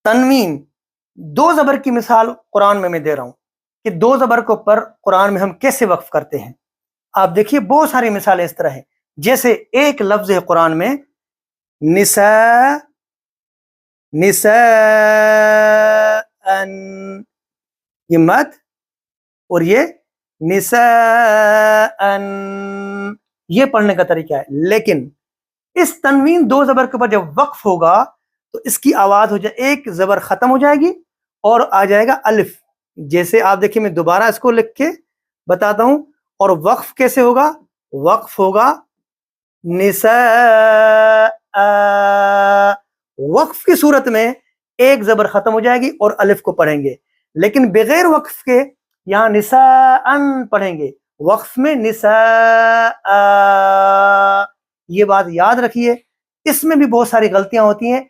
تنوین دو زبر کی مثال قرآن میں دے رہا ہوں کہ دو زبر کے اوپر قرآن میں ہم کیسے وقف کرتے ہیں. آپ دیکھیے بہت ساری مثالیں اس طرح ہیں. جیسے ایک لفظ ہے قرآن میں نساء، نساء یہ مد، اور یہ نساء یہ پڑھنے کا طریقہ ہے. لیکن اس تنوین دو زبر کے اوپر جب وقف ہوگا تو اس کی آواز ہو جائے، ایک زبر ختم ہو جائے گی اور آ جائے گا الف. جیسے آپ دیکھیں میں دوبارہ اس کو لکھ کے بتاتا ہوں. اور وقف کیسے ہوگا؟ وقف ہوگا نساء. وقف کی صورت میں ایک زبر ختم ہو جائے گی اور الف کو پڑھیں گے. لیکن بغیر وقف کے یہاں نساء پڑھیں گے، وقف میں نساء. یہ بات یاد رکھیے. اس میں بھی بہت ساری غلطیاں ہوتی ہیں.